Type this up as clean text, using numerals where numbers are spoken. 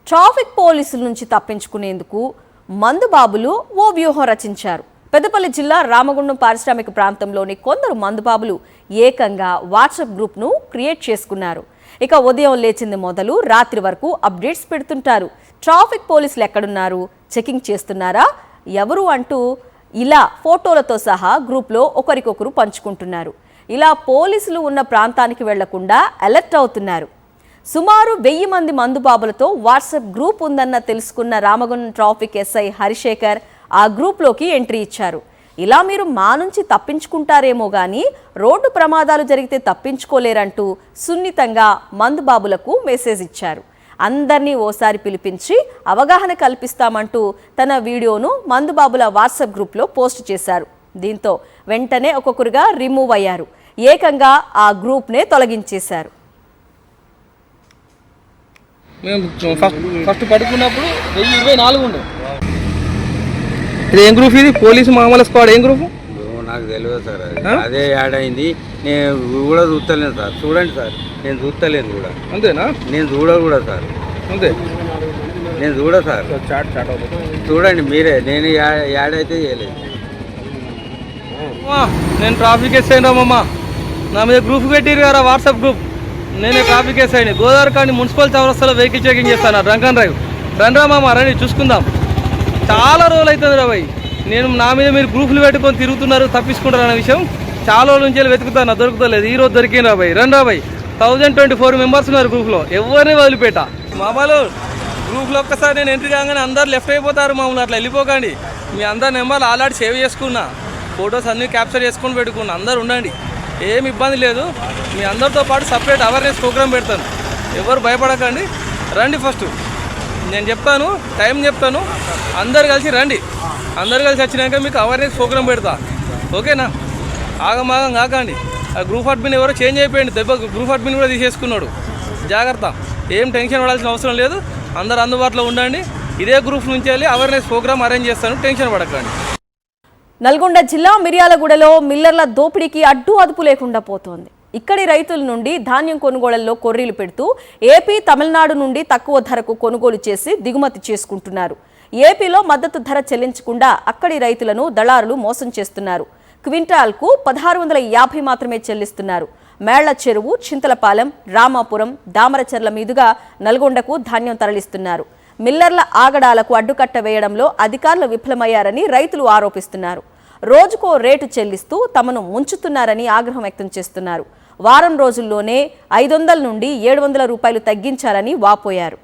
Traffic పోలీసుల నుంచి తప్పించుకునేందుకు మందుబాబులు ఓ వ్యూహం రచించారు. పెద్దపల్లి జిల్లా రామగుండం పారిశ్రామిక ప్రాంతంలోని కొందరు మందుబాబులు ఏకంగా వాట్సాప్ గ్రూప్ను క్రియేట్ చేసుకున్నారు. ఇక ఉదయం లేచింది మొదలు రాత్రి వరకు అప్డేట్స్ పెడుతుంటారు. ట్రాఫిక్ పోలీసులు ఎక్కడున్నారు, చెకింగ్ చేస్తున్నారా, ఎవరు అంటూ ఇలా ఫోటోలతో సహా గ్రూప్లో ఒకరికొకరు పంచుకుంటున్నారు. ఇలా పోలీసులు ఉన్న ప్రాంతానికి వెళ్లకుండా అలర్ట్ అవుతున్నారు. సుమారు 1000 మంది మందుబాబులతో వాట్సాప్ గ్రూప్ ఉందన్న తెలుసుకున్న రామగుండం ట్రాఫిక్ ఎస్ఐ హరిశేఖర్ ఆ గ్రూప్లోకి ఎంట్రీ ఇచ్చారు. ఇలా మీరు మా నుంచి తప్పించుకుంటారేమో కానీ రోడ్డు ప్రమాదాలు జరిగితే తప్పించుకోలేరంటూ సున్నితంగా మందుబాబులకు మెసేజ్ ఇచ్చారు. అందరినీ ఓసారి పిలిపించి అవగాహన కల్పిస్తామంటూ తన వీడియోను మందుబాబుల వాట్సాప్ గ్రూప్లో పోస్ట్ చేశారు. దీంతో వెంటనే ఒక్కొక్కరుగా రిమూవ్ అయ్యారు. ఏకంగా ఆ గ్రూప్నే తొలగించేశారు. మేము ఫస్ట్ పడుకున్నప్పుడు 1024 ఉండే. ఇది ఏం గ్రూప్? ఇది పోలీసు మామూలు స్క్వాడ్. ఏం గ్రూప్ నాకు తెలియదు సార్. అదే యాడ్ అయింది. నేను కూడా చూస్తలేను సార్. చూడండి సార్, నేను చూస్తలేను కూడా. అంతేనా? నేను కూడా సార్. అంతే, నేను సార్. చూడండి మీరే. నేను యాడ్ అయితే చేయలేదు. నేను ట్రాఫిక్ ఎస్ఐ రామమ్మ. నా మీద గ్రూప్ పెట్టిరు కదా, వాట్సాప్ గ్రూప్. నేనే ట్రాఫిక్ ఎస్ఐని. గోదావరికాండి మున్సిపల్ చౌరస్తాలో వెహికల్ చెకింగ్ చేస్తాను. Drunk and drive. రండి రామమ్మ, రండి చూసుకుందాం. చాలా రోజులు అవుతుంది రా భయ్. నేను నా మీద మీరు గ్రూపులు పెట్టుకొని తిరుగుతున్నారు, తప్పించుకుంటారు అనే విషయం చాలా రోజుల నుంచి వెతుకుతాను, దొరుకుతలేదు. ఈ రోజు దొరికింది రా భయ్. రండి రా భయ్. 1024 మెంబర్స్ ఉన్నారు గ్రూప్లో. ఎవరిని వదిలిపెట్టా. మామూలు గ్రూప్లో ఒక్కసారి నేను ఎంట్రీ కాగానే అందరు లెఫ్ట్ అయిపోతారు. మామూలు అట్లా వెళ్ళిపోకండి. మీ అందరి నెంబర్లు ఆల్రెడీ సేవ్ చేసుకున్నా, ఫొటోస్ అన్నీ క్యాప్చర్ చేసుకొని పెట్టుకున్నా. అందరు ఉండండి, ఏమి ఇబ్బంది లేదు. మీ అందరితో పాటు సపరేట్ అవేర్నెస్ ప్రోగ్రామ్ పెడతాను. ఎవరు భయపడకండి, రండి. ఫస్ట్ నేను చెప్తాను, టైం చెప్తాను, అందరు కలిసి రండి. అందరు కలిసి వచ్చినాక మీకు అవేర్నెస్ ప్రోగ్రామ్ పెడతా, ఓకేనా? ఆగమాగం కాకండి. ఆ గ్రూప్ అడ్మిన్ ఎవరో చేంజ్ అయిపోయింది, దెబ్బ గ్రూప్ అడ్మిన్ కూడా తీసేసుకున్నాడు. జాగ్రత్త, ఏం టెన్షన్ పడాల్సిన అవసరం లేదు. అందరు అందుబాటులో ఉండండి. ఇదే గ్రూప్ నుంచి వెళ్ళి అవేర్నెస్ ప్రోగ్రామ్ అరేంజ్ చేస్తాను, టెన్షన్ పడకండి. నల్గొండ జిల్లా మిర్యాలగూడలో మిల్లర్ల దోపిడీకి అడ్డు అదుపు లేకుండా పోతోంది. ఇక్కడి రైతుల నుండి ధాన్యం కొనుగోళ్లలో కొర్రీలు పెడుతూ ఏపీ, తమిళనాడు నుండి తక్కువ ధరకు కొనుగోలు చేసి దిగుమతి చేసుకుంటున్నారు. ఏపీలో మద్దతు ధర చెల్లించకుండా అక్కడి రైతులను దళారులు మోసం చేస్తున్నారు. క్వింటాల్కు 1650 మాత్రమే చెల్లిస్తున్నారు. మేళ్ల చెరువు, చింతలపాలెం, రామాపురం, దామరచర్ల మీదుగా నల్గొండకు ధాన్యం తరలిస్తున్నారు. మిల్లర్ల ఆగడాలకు అడ్డుకట్ట వేయడంలో అధికారులు విఫలమయ్యారని రైతులు ఆరోపిస్తున్నారు. రోజుకో రేటు చెల్లిస్తూ తమను ముంచుతున్నారని ఆగ్రహం వ్యక్తం చేస్తున్నారు. వారం రోజుల్లోనే 500 నుండి 700 రూపాయలు తగ్గించాలని వాపోయారు.